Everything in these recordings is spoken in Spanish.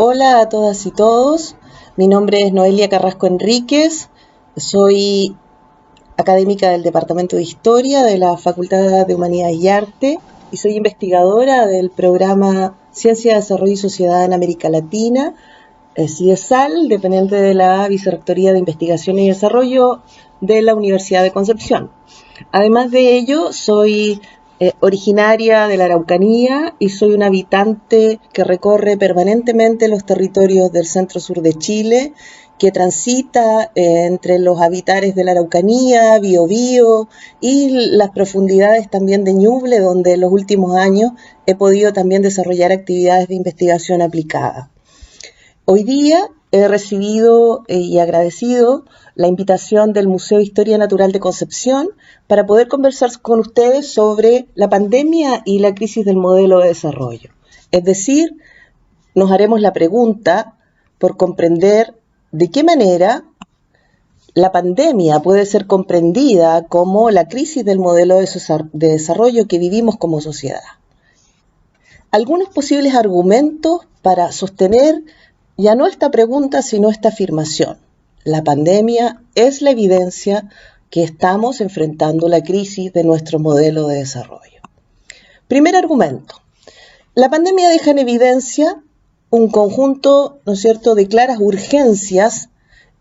Hola a todas y todos, mi nombre es Noelia Carrasco Enríquez, soy académica del Departamento de Historia de la Facultad de Humanidades y Arte y soy investigadora del programa Ciencia, Desarrollo y Sociedad en América Latina, CIESAL, dependiente de la Vicerrectoría de Investigación y Desarrollo de la Universidad de Concepción. Además de ello, soy originaria de la Araucanía y soy una habitante que recorre permanentemente los territorios del centro-sur de Chile, que transita entre los habitares de la Araucanía, Biobío y las profundidades también de Ñuble, donde en los últimos años he podido también desarrollar actividades de investigación aplicada. Hoy día he recibido y agradecido la invitación del Museo de Historia Natural de Concepción para poder conversar con ustedes sobre la pandemia y la crisis del modelo de desarrollo. Es decir, nos haremos la pregunta por comprender de qué manera la pandemia puede ser comprendida como la crisis del modelo de desarrollo que vivimos como sociedad. Algunos posibles argumentos para sostener ya no esta pregunta, sino esta afirmación. La pandemia es la evidencia que estamos enfrentando la crisis de nuestro modelo de desarrollo. Primer argumento. La pandemia deja en evidencia un conjunto, ¿no es cierto?, de claras urgencias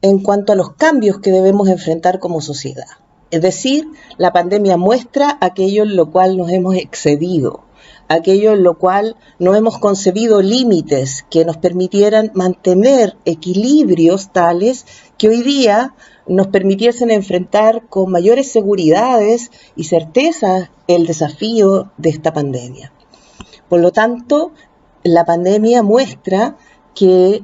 en cuanto a los cambios que debemos enfrentar como sociedad. Es decir, la pandemia muestra aquello en lo cual nos hemos excedido, aquello en lo cual no hemos concebido límites que nos permitieran mantener equilibrios tales que hoy día nos permitiesen enfrentar con mayores seguridades y certezas el desafío de esta pandemia. Por lo tanto, la pandemia muestra que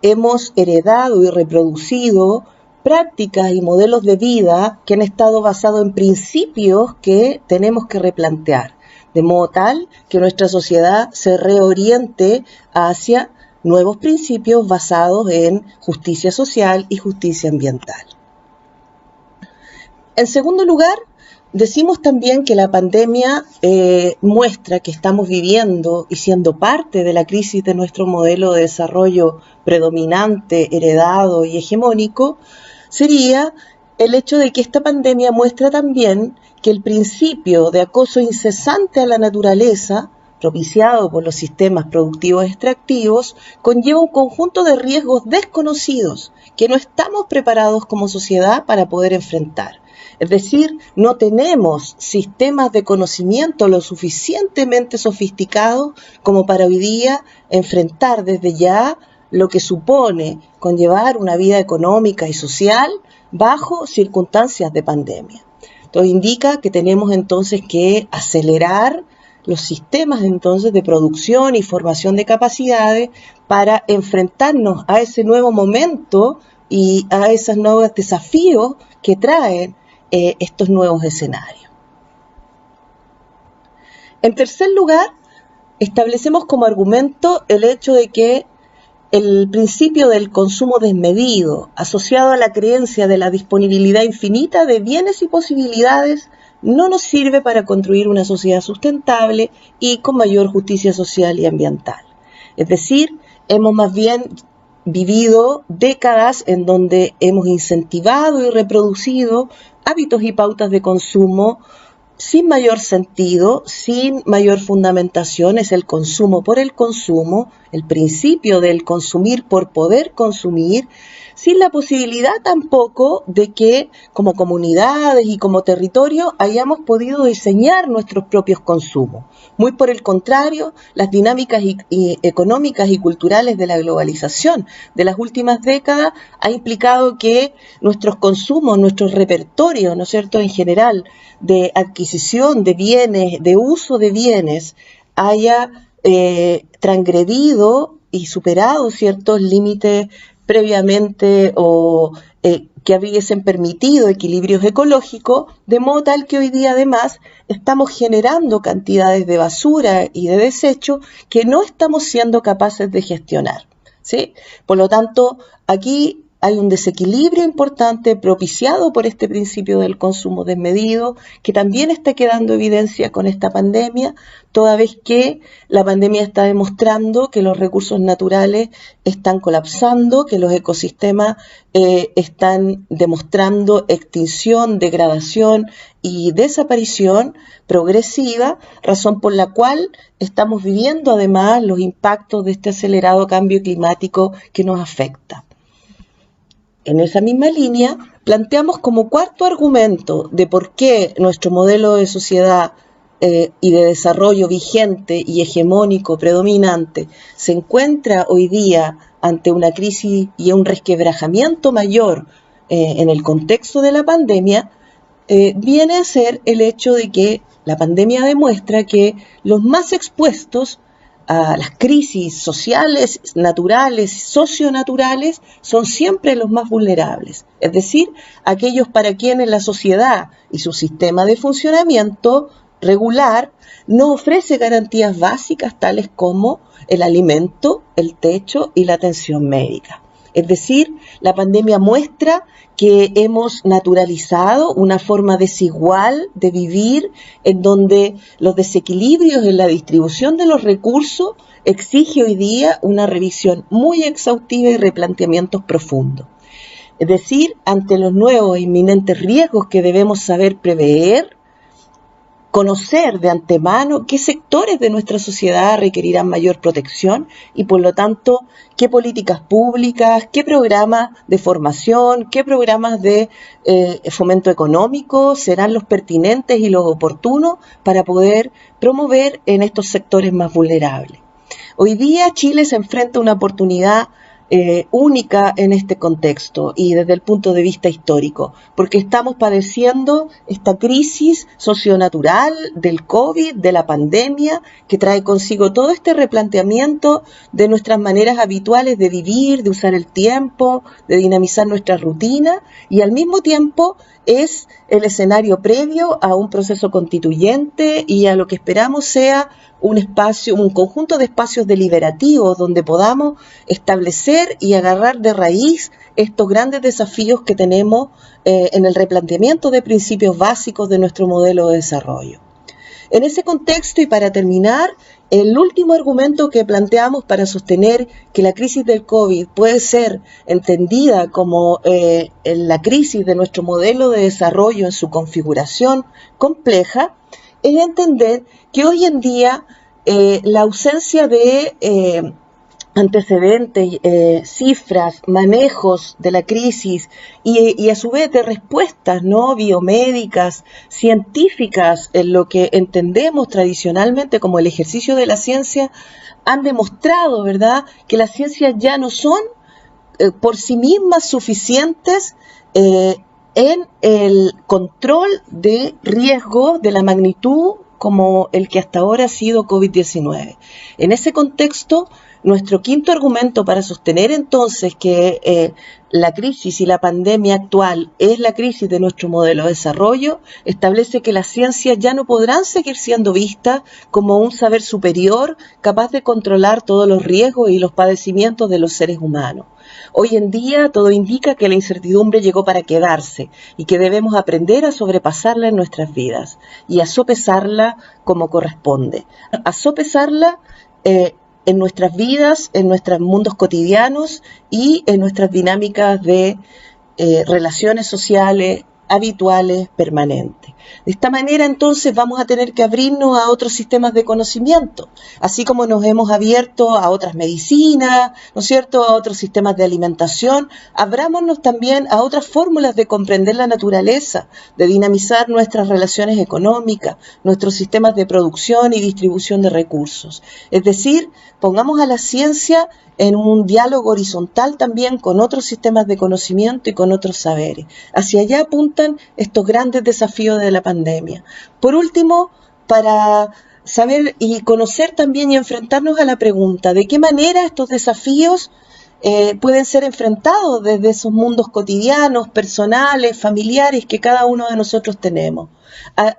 hemos heredado y reproducido prácticas y modelos de vida que han estado basados en principios que tenemos que replantear, de modo tal que nuestra sociedad se reoriente hacia nuevos principios basados en justicia social y justicia ambiental. En segundo lugar, decimos también que la pandemia muestra que estamos viviendo y siendo parte de la crisis de nuestro modelo de desarrollo predominante, heredado y hegemónico, sería el hecho de que esta pandemia muestra también que el principio de acoso incesante a la naturaleza, propiciado por los sistemas productivos extractivos, conlleva un conjunto de riesgos desconocidos que no estamos preparados como sociedad para poder enfrentar. Es decir, no tenemos sistemas de conocimiento lo suficientemente sofisticados como para hoy día enfrentar desde ya lo que supone conllevar una vida económica y social bajo circunstancias de pandemia. Esto indica que tenemos entonces que acelerar los sistemas entonces de producción y formación de capacidades para enfrentarnos a ese nuevo momento y a esos nuevos desafíos que traen estos nuevos escenarios. En tercer lugar, establecemos como argumento el hecho de que el principio del consumo desmedido, asociado a la creencia de la disponibilidad infinita de bienes y posibilidades, no nos sirve para construir una sociedad sustentable y con mayor justicia social y ambiental. Es decir, hemos más bien vivido décadas en donde hemos incentivado y reproducido hábitos y pautas de consumo sin mayor sentido, sin mayor fundamentación. Es el consumo por el consumo, el principio del consumir por poder consumir, sin la posibilidad tampoco de que como comunidades y como territorio hayamos podido diseñar nuestros propios consumos. Muy por el contrario, las dinámicas económicas y culturales de la globalización de las últimas décadas ha implicado que nuestros consumos, nuestro repertorio, ¿no es cierto?, en general, de adquisición de bienes, de uso de bienes, haya transgredido y superado ciertos límites previamente o que hubiesen permitido equilibrios ecológicos, de modo tal que hoy día además estamos generando cantidades de basura y de desecho que no estamos siendo capaces de gestionar, ¿sí? Por lo tanto, aquí hay un desequilibrio importante propiciado por este principio del consumo desmedido, que también está quedando evidencia con esta pandemia, toda vez que la pandemia está demostrando que los recursos naturales están colapsando, que los ecosistemas están demostrando extinción, degradación y desaparición progresiva, razón por la cual estamos viviendo además los impactos de este acelerado cambio climático que nos afecta. En esa misma línea, planteamos como cuarto argumento de por qué nuestro modelo de sociedad y de desarrollo vigente y hegemónico predominante se encuentra hoy día ante una crisis y un resquebrajamiento mayor en el contexto de la pandemia, viene a ser el hecho de que la pandemia demuestra que los más expuestos a las crisis sociales, naturales, socionaturales, son siempre los más vulnerables, es decir, aquellos para quienes la sociedad y su sistema de funcionamiento regular no ofrece garantías básicas tales como el alimento, el techo y la atención médica. Es decir, la pandemia muestra que hemos naturalizado una forma desigual de vivir en donde los desequilibrios en la distribución de los recursos exige hoy día una revisión muy exhaustiva y replanteamientos profundos. Es decir, ante los nuevos e inminentes riesgos que debemos saber prever, conocer de antemano qué sectores de nuestra sociedad requerirán mayor protección y, por lo tanto, qué políticas públicas, qué programas de formación, qué programas de fomento económico serán los pertinentes y los oportunos para poder promover en estos sectores más vulnerables. Hoy día Chile se enfrenta a una oportunidad única en este contexto y desde el punto de vista histórico, porque estamos padeciendo esta crisis socionatural del COVID, de la pandemia, que trae consigo todo este replanteamiento de nuestras maneras habituales de vivir, de usar el tiempo, de dinamizar nuestra rutina, y al mismo tiempo es el escenario previo a un proceso constituyente y a lo que esperamos sea un espacio, un conjunto de espacios deliberativos donde podamos establecer y agarrar de raíz estos grandes desafíos que tenemos en el replanteamiento de principios básicos de nuestro modelo de desarrollo. En ese contexto, y para terminar, el último argumento que planteamos para sostener que la crisis del COVID puede ser entendida como la crisis de nuestro modelo de desarrollo en su configuración compleja, es entender que hoy en día la ausencia de antecedentes, cifras, manejos de la crisis y a su vez de respuestas no biomédicas, científicas en lo que entendemos tradicionalmente como el ejercicio de la ciencia, han demostrado, ¿verdad?, que las ciencias ya no son por sí mismas suficientes en el control de riesgo de la magnitud como el que hasta ahora ha sido COVID-19. En ese contexto, nuestro quinto argumento para sostener entonces que la crisis y la pandemia actual es la crisis de nuestro modelo de desarrollo, establece que las ciencias ya no podrán seguir siendo vistas como un saber superior capaz de controlar todos los riesgos y los padecimientos de los seres humanos. Hoy en día todo indica que la incertidumbre llegó para quedarse y que debemos aprender a sobrepasarla en nuestras vidas y a sopesarla como corresponde. A sopesarla en nuestras vidas, en nuestros mundos cotidianos y en nuestras dinámicas de relaciones sociales, habituales, permanentes. De esta manera, entonces, vamos a tener que abrirnos a otros sistemas de conocimiento, así como nos hemos abierto a otras medicinas, ¿no es cierto?, a otros sistemas de alimentación. Abrámonos también a otras fórmulas de comprender la naturaleza, de dinamizar nuestras relaciones económicas, nuestros sistemas de producción y distribución de recursos. Es decir, pongamos a la ciencia en un diálogo horizontal también con otros sistemas de conocimiento y con otros saberes. Hacia allá apuntan estos grandes desafíos de la pandemia. Por último, para saber y conocer también y enfrentarnos a la pregunta de qué manera estos desafíos pueden ser enfrentados desde esos mundos cotidianos, personales, familiares que cada uno de nosotros tenemos.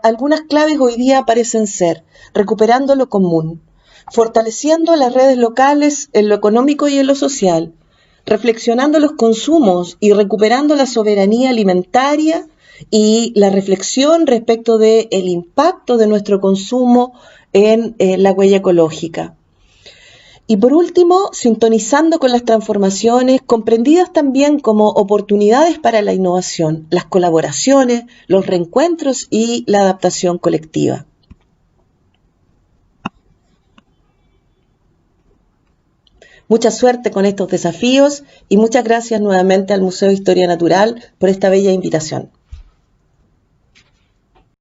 Algunas claves hoy día parecen ser recuperando lo común, fortaleciendo las redes locales en lo económico y en lo social, reflexionando los consumos y recuperando la soberanía alimentaria y la reflexión respecto del impacto de nuestro consumo en la huella ecológica. Y por último, sintonizando con las transformaciones, comprendidas también como oportunidades para la innovación, las colaboraciones, los reencuentros y la adaptación colectiva. Mucha suerte con estos desafíos y muchas gracias nuevamente al Museo de Historia Natural por esta bella invitación.